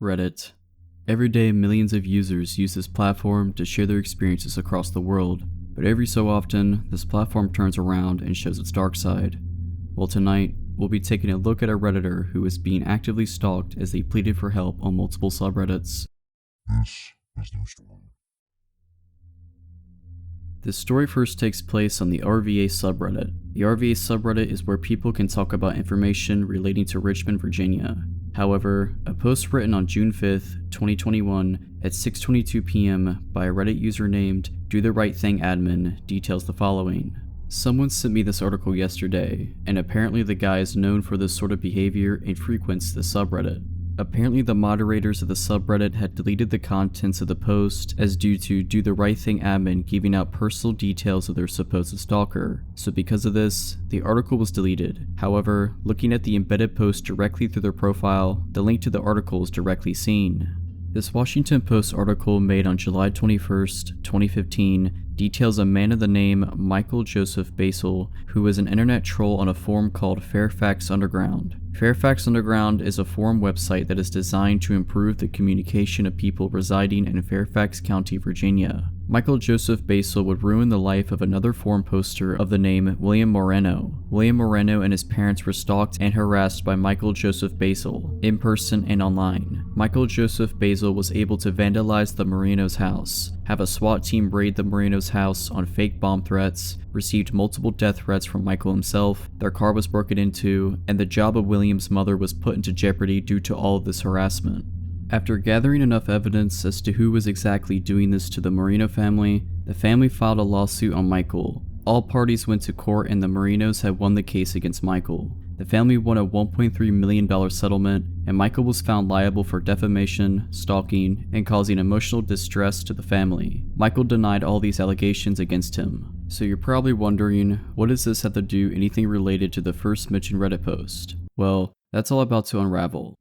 Reddit. Every day, millions of users use this platform to share their experiences across the world, but every so often, this platform turns around and shows its dark side. Well, tonight, we'll be taking a look at a Redditor who is being actively stalked as they pleaded for help on multiple subreddits. This is their story. This story first takes place on the RVA subreddit. The RVA subreddit is where people can talk about information relating to Richmond, Virginia. However, a post written on June 5th, 2021 at 6:22 p.m. by a Reddit user named Do the Right Thing Admin details the following. Someone sent me this article yesterday, and apparently the guy is known for this sort of behavior and frequents the subreddit. Apparently the moderators of the subreddit had deleted the contents of the post as due to Do the Right Thing admin giving out personal details of their supposed stalker, so because of this, the article was deleted. However, looking at the embedded post directly through their profile, the link to the article is directly seen. This Washington Post article made on July 21st, 2015 details a man of the name Michael Joseph Basel who is an internet troll on a forum called Fairfax Underground. Fairfax Underground is a forum website that is designed to improve the communication of people residing in Fairfax County, Virginia. Michael Joseph Basel would ruin the life of another forum poster of the name William Moreno. William Moreno and his parents were stalked and harassed by Michael Joseph Basel, in person and online. Michael Joseph Basel was able to vandalize the Moreno's house, have a SWAT team raid the Moreno's house on fake bomb threats, received multiple death threats from Michael himself, their car was broken into, and the job of William's mother was put into jeopardy due to all of this harassment. After gathering enough evidence as to who was exactly doing this to the Moreno family, the family filed a lawsuit on Michael. All parties went to court and the Morenos had won the case against Michael. The family won a $1.3 million settlement, and Michael was found liable for defamation, stalking, and causing emotional distress to the family. Michael denied all these allegations against him. So you're probably wondering, what does this have to do anything related to the first mentioned Reddit post? Well, that's all about to unravel.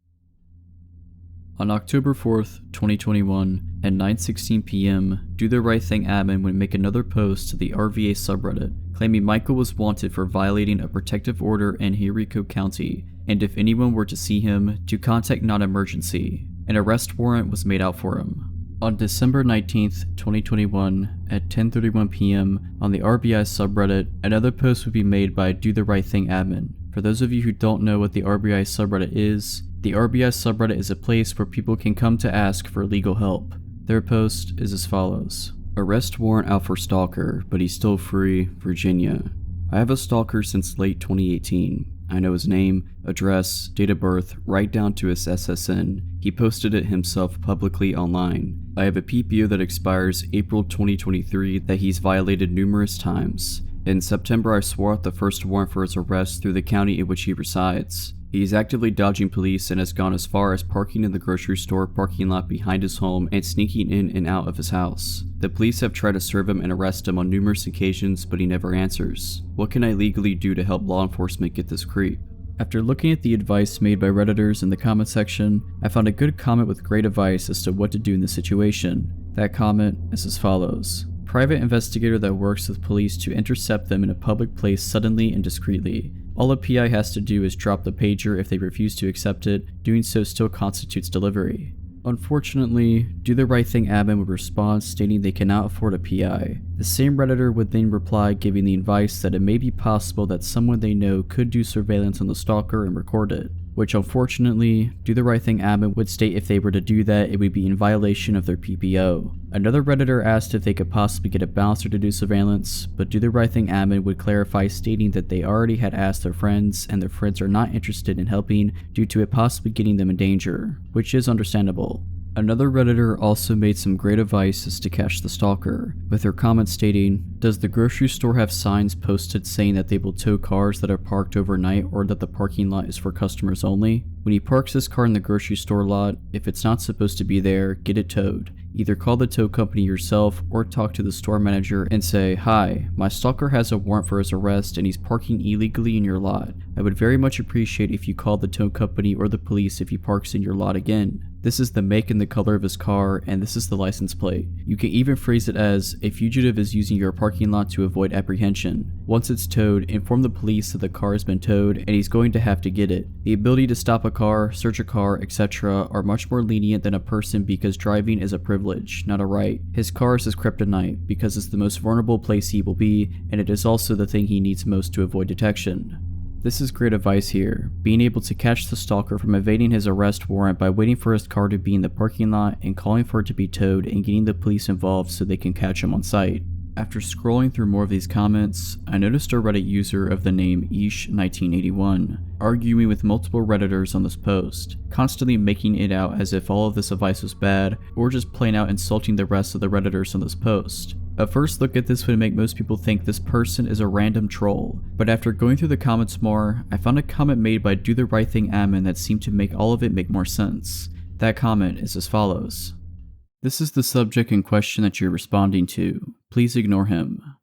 On October 4th, 2021, at 9:16 p.m., Do the Right Thing admin would make another post to the RVA subreddit, claiming Michael was wanted for violating a protective order in Henrico County, and if anyone were to see him, to contact non-emergency. An arrest warrant was made out for him. On December 19th, 2021, at 10:31 p.m., on the RBI subreddit, another post would be made by Do the Right Thing admin. For those of you who don't know what the RBI subreddit is, the RBI subreddit is a place where people can come to ask for legal help. Their post is as follows. Arrest warrant out for stalker, but he's still free, Virginia. I have a stalker since late 2018. I know his name, address, date of birth, right down to his SSN. He posted it himself publicly online. I have a PPO that expires April 2023 that he's violated numerous times. In September, I swore out the first warrant for his arrest through the county in which he resides. He is actively dodging police and has gone as far as parking in the grocery store parking lot behind his home and sneaking in and out of his house. The police have tried to serve him and arrest him on numerous occasions, but he never answers. What can I legally do to help law enforcement get this creep? After looking at the advice made by Redditors in the comment section, I found a good comment with great advice as to what to do in this situation. That comment is as follows. Private investigator that works with police to intercept them in a public place suddenly and discreetly. All a PI has to do is drop the pager if they refuse to accept it. Doing so still constitutes delivery. Unfortunately, Do the Right Thing admin would respond stating they cannot afford a PI. The same Redditor would then reply giving the advice that it may be possible that someone they know could do surveillance on the stalker and record it, which unfortunately, Do the Right Thing admin would state if they were to do that, it would be in violation of their PPO. Another Redditor asked if they could possibly get a bouncer to do surveillance, but Do the Right Thing admin would clarify stating that they already had asked their friends, and their friends are not interested in helping due to it possibly getting them in danger, which is understandable. Another Redditor also made some great advice as to catch the stalker, with her comment stating, does the grocery store have signs posted saying that they will tow cars that are parked overnight or that the parking lot is for customers only? When he parks his car in the grocery store lot, if it's not supposed to be there, get it towed. Either call the tow company yourself or talk to the store manager and say, hi, my stalker has a warrant for his arrest and he's parking illegally in your lot. I would very much appreciate if you call the tow company or the police if he parks in your lot again. This is the make and the color of his car, and this is the license plate. You can even phrase it as, a fugitive is using your parking lot to avoid apprehension. Once it's towed, inform the police that the car has been towed and he's going to have to get it. The ability to stop a car, search a car, etc. are much more lenient than a person because driving is a privilege, not a right. His car is his kryptonite because it's the most vulnerable place he will be, and it is also the thing he needs most to avoid detection. This is great advice here, being able to catch the stalker from evading his arrest warrant by waiting for his car to be in the parking lot and calling for it to be towed and getting the police involved so they can catch him on sight. After scrolling through more of these comments, I noticed a Reddit user of the name Ish1981 arguing with multiple Redditors on this post, constantly making it out as if all of this advice was bad, or just plain out insulting the rest of the Redditors on this post. A first look at this would make most people think this person is a random troll, but after going through the comments more, I found a comment made by Do The Right Thing admin that seemed to make all of it make more sense. That comment is as follows. This is the subject in question that you're responding to. Please ignore him.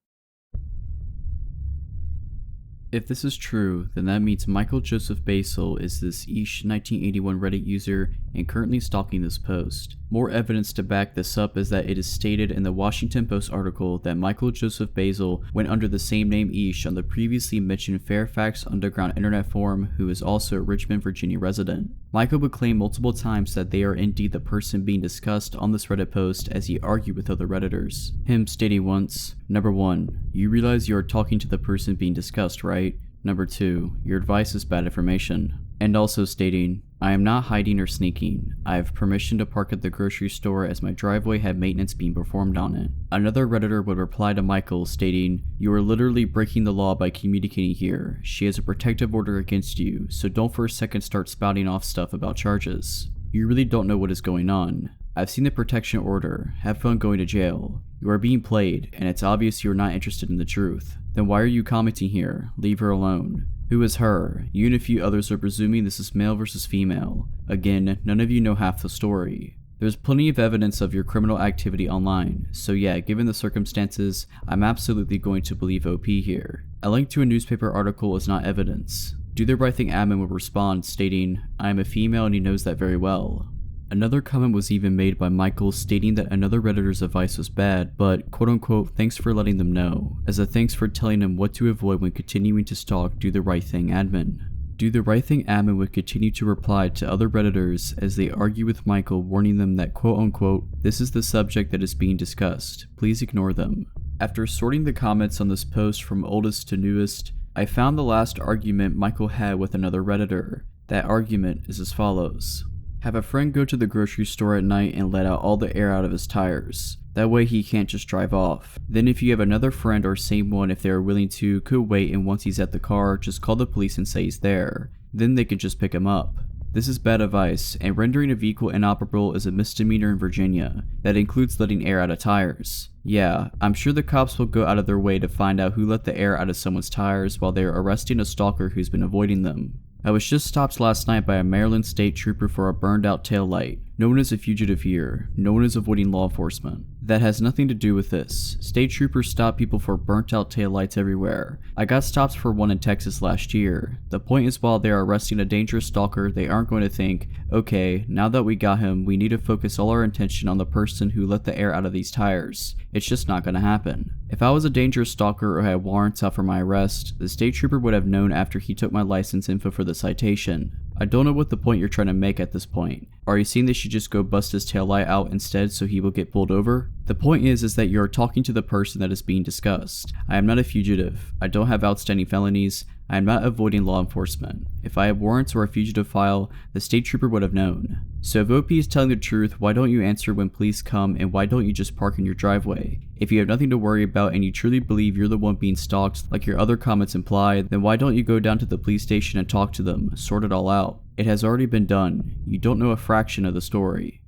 If this is true, then that means Michael Joseph Basil is this Ish1981 Reddit user and currently stalking this post. More evidence to back this up is that it is stated in the Washington Post article that Michael Joseph Basil went under the same name Ish on the previously mentioned Fairfax Underground Internet Forum, who is also a Richmond, Virginia resident. Michael would claim multiple times that they are indeed the person being discussed on this Reddit post as he argued with other Redditors. Him stating once, Number 1, you realize you are talking to the person being discussed, right? Number 2, your advice is bad information. And also stating, I am not hiding or sneaking. I have permission to park at the grocery store as my driveway had maintenance being performed on it. Another Redditor would reply to Michael stating, you are literally breaking the law by communicating here. She has a protective order against you, so don't for a second start spouting off stuff about charges. You really don't know what is going on. I've seen the protection order. Have fun going to jail. You are being played, and it's obvious you are not interested in the truth. Then why are you commenting here? Leave her alone. Who is her? You and a few others are presuming this is male versus female. Again, none of you know half the story. There's plenty of evidence of your criminal activity online, so yeah, given the circumstances, I'm absolutely going to believe OP here. A link to a newspaper article is not evidence. Do The Right Thing admin will respond stating, I am a female and he knows that very well. Another comment was even made by Michael stating that another Redditor's advice was bad, but quote-unquote thanks for letting them know, as a thanks for telling them what to avoid when continuing to stalk Do The Right Thing admin. Do The Right Thing admin would continue to reply to other Redditors as they argue with Michael, warning them that quote-unquote this is the subject that is being discussed, please ignore them. After sorting the comments on this post from oldest to newest, I found the last argument Michael had with another Redditor. That argument is as follows. Have a friend go to the grocery store at night and let out all the air out of his tires. That way he can't just drive off. Then if you have another friend or same one, if they are willing to, could wait, and once he's at the car, just call the police and say he's there. Then they can just pick him up. This is bad advice, and rendering a vehicle inoperable is a misdemeanor in Virginia. That includes letting air out of tires. Yeah, I'm sure the cops will go out of their way to find out who let the air out of someone's tires while they are arresting a stalker who's been avoiding them. I was just stopped last night by a Maryland state trooper for a burned out taillight. No one is a fugitive here. No one is avoiding law enforcement. That has nothing to do with this. State troopers stop people for burnt out taillights everywhere. I got stopped for one in Texas last year. The point is while they are arresting a dangerous stalker, they aren't going to think, okay, now that we got him, we need to focus all our attention on the person who let the air out of these tires. It's just not going to happen. If I was a dangerous stalker or had warrants out for my arrest, the state trooper would have known after he took my license info for the citation. I don't know what the point you're trying to make at this point. Are you saying they should just go bust his taillight out instead so he will get pulled over? The point is that you're talking to the person that is being discussed. I am not a fugitive. I don't have outstanding felonies. I am not avoiding law enforcement. If I had warrants or a fugitive file, the state trooper would have known. So if OP is telling the truth, why don't you answer when police come, and why don't you just park in your driveway? If you have nothing to worry about and you truly believe you're the one being stalked like your other comments imply, then why don't you go down to the police station and talk to them, sort it all out? It has already been done. You don't know a fraction of the story.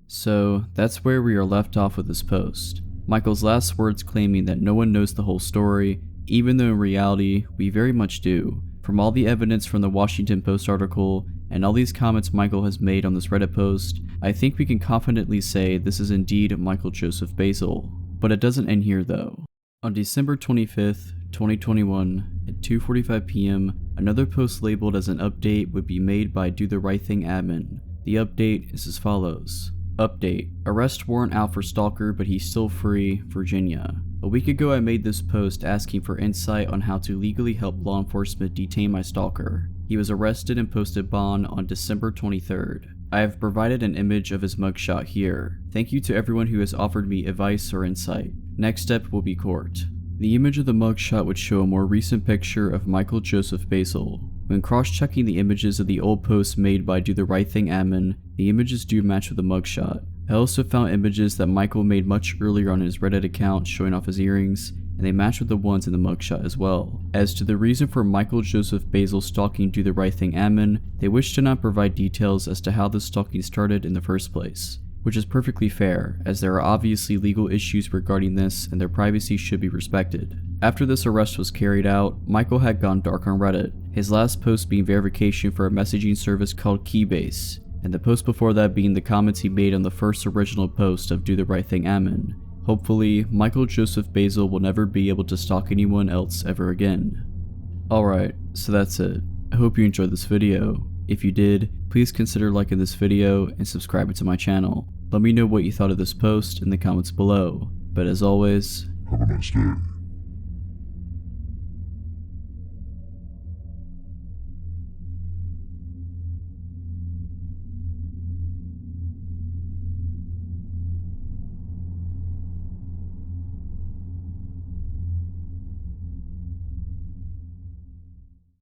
So that's where we are left off with this post. Michael's last words claiming that no one knows the whole story, even though in reality, we very much do. From all the evidence from the Washington Post article, and all these comments Michael has made on this Reddit post, I think we can confidently say this is indeed Michael Joseph Basil. But it doesn't end here though. On December 25th, 2021, at 2:45 p.m., another post labeled as an update would be made by Do The Right Thing admin. The update is as follows. Update. Arrest warrant out for Stalker, but he's still free, Virginia. A week ago I made this post asking for insight on how to legally help law enforcement detain my stalker. He was arrested and posted bond on December 23rd. I have provided an image of his mugshot here. Thank you to everyone who has offered me advice or insight. Next step will be court. The image of the mugshot would show a more recent picture of Michael Joseph Basil. When cross-checking the images of the old posts made by Do the Right Thing admin, the images do match with the mugshot. I also found images that Michael made much earlier on his Reddit account showing off his earrings, and they match with the ones in the mugshot as well. As to the reason for Michael Joseph Basil stalking Do the Right Thing admin, they wish to not provide details as to how this stalking started in the first place, which is perfectly fair, as there are obviously legal issues regarding this and their privacy should be respected. After this arrest was carried out, Michael had gone dark on Reddit, his last post being verification for a messaging service called Keybase, and the post before that being the comments he made on the first original post of Do the Right Thing admin. Hopefully, Michael Joseph Basil will never be able to stalk anyone else ever again. Alright, so that's it. I hope you enjoyed this video. If you did, please consider liking this video and subscribing to my channel. Let me know what you thought of this post in the comments below. But as always, Have a nice day.